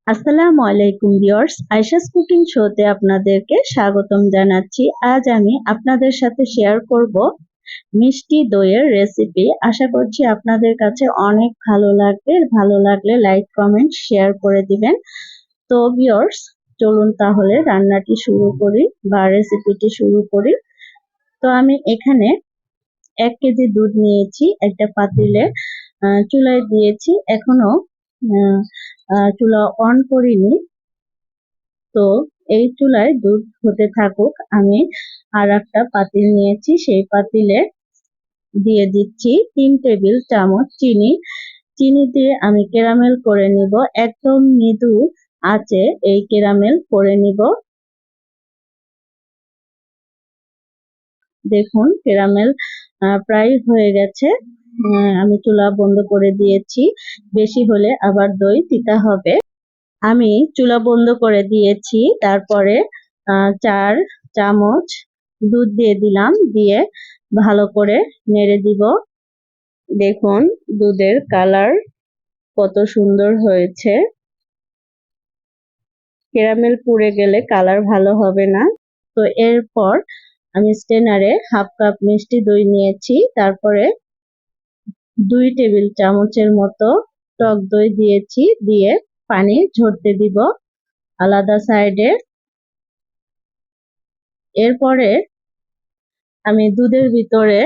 আসসালামু আলাইকুম viewers, Ayesha's cooking শোতে আপনাদেরকে স্বাগতম জানাচ্ছি। আজ আমি আপনাদের সাথে শেয়ার করব মিষ্টি দইয়ের রেসিপি। আশা করছি আপনাদের কাছে অনেক ভালো লাগবে। ভালো লাগলে লাইক, কমেন্ট, শেয়ার করে দিবেন। তো ভিউয়ার্স, চলুন তাহলে রান্নাটি শুরু করি বা রেসিপিটি শুরু করি। তো আমি এখানে 1 কেজি দুধ নিয়েছি, একটা পাতিলে চুলায় দিয়েছি। এখনো চুলা অন করিনি। তো এই চুলায় দুধ হতে থাকুক। আমি আর একটা পাতিল নিয়েছি, সেই পাতিলে দিয়ে দিচ্ছি 3 টেবিল চামচ চিনি। চিনি দিয়ে আমি ক্যারামেল করে নিব। একদম মৃদু আঁচে এই ক্যারামেল করে নিব। দেখুন ক্যারামেল প্রায় হয়ে গেছে। আমি চুলা বন্ধ করে দিয়েছি। বেশি হলে আবার দই তিতা হবে। আমি চুলা বন্ধ করে দিয়েছি। তারপরে 4 চামচ দুধ দিয়ে দিলাম। দিয়ে ভালো করে নেড়ে দিব। দেখুন দুধের কালার কত সুন্দর হয়েছে। ক্যারামেল পুড়ে গেলে কালার ভালো হবে না। তো এরপর আমি স্টেনারে 1/2 কাপ মিষ্টি দই নিয়েছি। তারপরে 2 টেবিল চামচের মতো টক দই দিয়েছি। দিয়ে পানি ঝরতে দিব আলাদা সাইডে। এরপরে আমি দুধের ভিতরে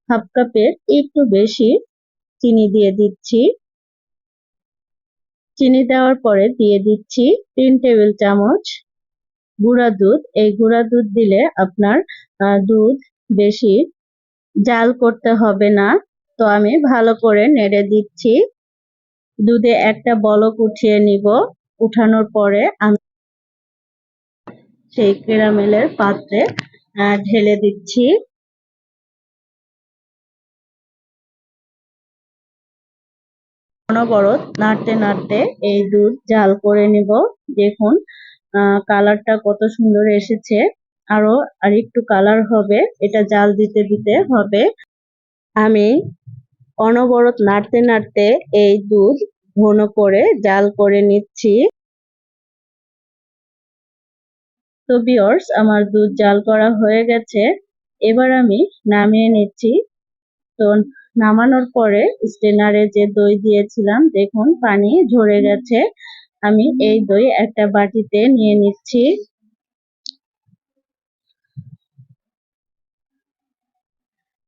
1/2 কাপের একটু বেশি চিনি দিয়ে দিচ্ছি। চিনি দেওয়ার পরে দিয়ে দিচ্ছি 3 টেবিল চামচ গুঁড়া দুধ। এই গুঁড়া দুধ দিলে আপনার দুধ বেশি জাল করতে হবে না। তো আমি ভালো করে নেড়ে দিচ্ছি। দুধে একটা বলক উঠিয়ে নিব। উঠানোর পরে আমি সেই ক্যারামেলের পাত্রে ঢেলে দিচ্ছি। অনবরত নাড়তে নাড়তে এই দুধ জাল করে নিব। দেখুন কালারটা কত সুন্দর এসেছে। আরো আরেকটু কালার হবে, এটা জাল দিতে দিতে হবে। আমি অনবরত নাড়তে নাড়তে এই দুধ ঘন করে জাল করে নিচ্ছি। তো ভিউয়ার্স, আমার দুধ জাল করা হয়ে গেছে। এবার আমি নামিয়ে নিচ্ছি। তো নামানোর পরে স্টেনারে যে দই দিয়েছিলাম, দেখুন পানি ঝরে গেছে। আমি এই দই একটা বাটিতে নিয়ে নিচ্ছি।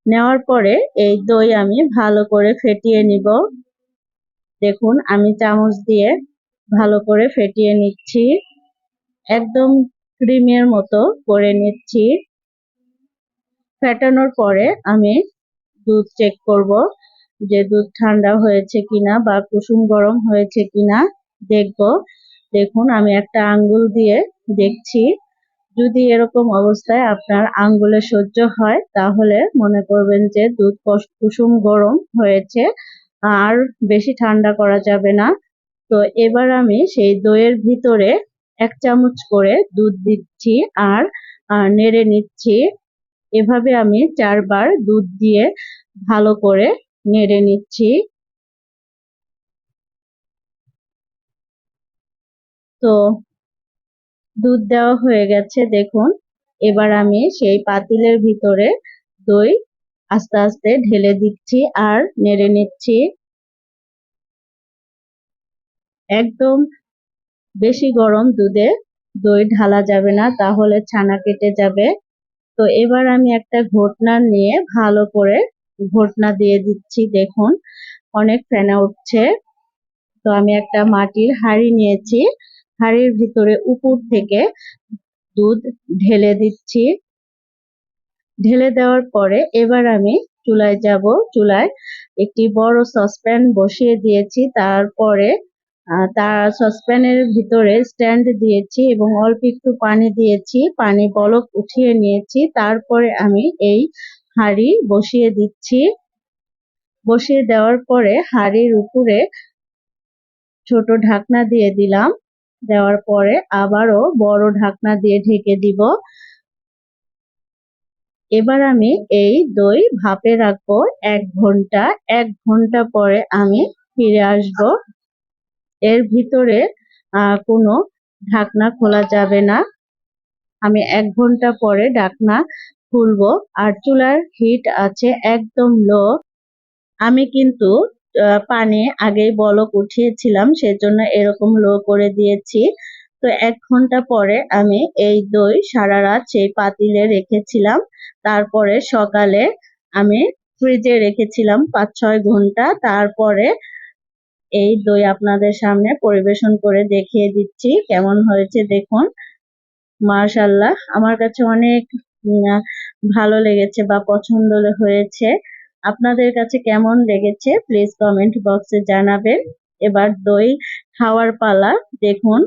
নেওয়ার পরে এই দই আমি ভালো করে ফেটিয়ে নিব। দেখুন আমি চামচ দিয়ে ভালো করে ফেটিয়ে নিচ্ছি। একদম ক্রিমের মতো করে নিচ্ছি। ফেটানোর পরে আমি দুধ চেক করব যে দুধ ঠান্ডা হয়েছে কিনা বা কুসুম গরম হয়েছে কিনা দেখব। দেখুন আমি একটা আঙ্গুল দিয়ে দেখছি। যদি এরকম অবস্থায় আপনার আঙ্গুলে সহ্য হয়, তাহলে মনে করবেন যে দুধ কুসুম গরম হয়েছে, আর বেশি ঠান্ডা করা যাবে না। তো এবার আমি সেই দইয়ের ভিতরে 1 চামচ করে দুধ দিচ্ছি আর নেড়ে নিচ্ছি। এভাবে আমি 4 বার দুধ দিয়ে ভালো করে নেড়ে নিচ্ছি। তো দুধ দেওয়া হয়ে গেছে দেখুন। এবার আমি সেই পাতিলের ভিতরে দই আস্তে আস্তে ঢেলে দিচ্ছি আর নেড়ে নিচ্ছি। একদম বেশি গরম দুধে দই ঢালা যাবে না, তাহলে ছানা কেটে যাবে। তো এবার আমি একটা ঘোটনা নিয়ে ভালো করে ঘোটনা দিয়ে দিচ্ছি। দেখুন অনেক ফেনা উঠছে। তো আমি একটা মাটির হাঁড়ি নিয়েছি। হাঁড়ির ভিতরে উপর থেকে দুধ ঢেলে দিচ্ছি। ঢেলে দেওয়ার পরে এবার আমি চুলায় যাব। চুলায় একটি বড় সসপ্যান বসিয়ে দিয়েছি। তারপরে তার সসপ্যানের ভিতরে স্ট্যান্ড দিয়েছি এবং অল্প একটু পানি দিয়েছি। পানি বলক উঠিয়ে নিয়েছি। তারপরে আমি এই হাঁড়ি বসিয়ে দিচ্ছি। বসিয়ে দেওয়ার পরে হাঁড়ির উপরে ছোট ঢাকনা দিয়ে দিলাম। দেওয়ার পরে আবারও বড় ঢাকনা দিয়ে ঢেকে দিব। এবার আমি এই দই ভাপে রাখবো 1 ঘন্টা। 1 ঘন্টা পরে আমি ফিরে আসব। এর ভিতরে কোনো ঢাকনা খোলা যাবে না। আমি 1 ঘন্টা পরে ঢাকনা খুলবো। আর চুলার হিট আছে একদম লো। আমি কিন্তু পানি আগেই বলক উঠিয়েছিলাম, সেজন্য এরকম লো করে দিয়েছি। তো 1 ঘন্টা পরে আমি এই দই সারা রাত সেই পাতিলে রেখেছিলাম। তারপরে সকালে আমি ফ্রিজে রেখেছিলাম 5-6 ঘন্টা। তারপরে এই দই আপনাদের সামনে পরিবেশন করে দেখিয়ে দিচ্ছি কেমন হয়েছে দেখুন। মাশাআল্লাহ, আমার কাছে অনেক ভালো লেগেছে বা পছন্দ হয়েছে। আপনাদের কাছে কেমন লেগেছে প্লিজ কমেন্ট বক্সে জানাবেন। এবার দই খাওয়ার পালা। দেখুন,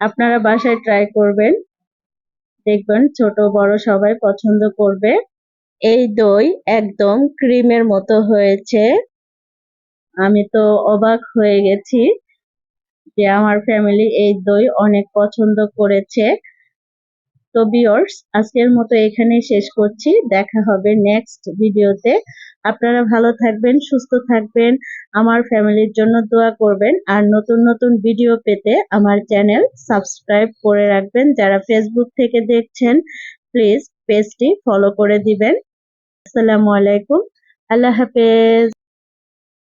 আপনারা বাসায় ট্রাই করবেন, দেখবেন ছোট বড় সবাই পছন্দ করবে। এই দই একদম ক্রিমের মতো হয়েছে। আমি তো অবাক হয়ে গেছি যে আমার ফ্যামিলি এই দই অনেক পছন্দ করেছে। তো ভিউয়ার্স, আজকের মতো এখানেই শেষ করছি। দেখা হবে নেক্সট ভিডিওতে। আপনারা ভালো থাকবেন, সুস্থ থাকবেন, আমার ফ্যামিলির জন্য দোয়া করবেন। আর নতুন নতুন ভিডিও পেতে আমার চ্যানেল সাবস্ক্রাইব করে রাখবেন। যারা ফেসবুক থেকে দেখছেন প্লিজ পেজটি ফলো করে দিবেন। আসসালামু আলাইকুম, আল্লাহ হাফেজ।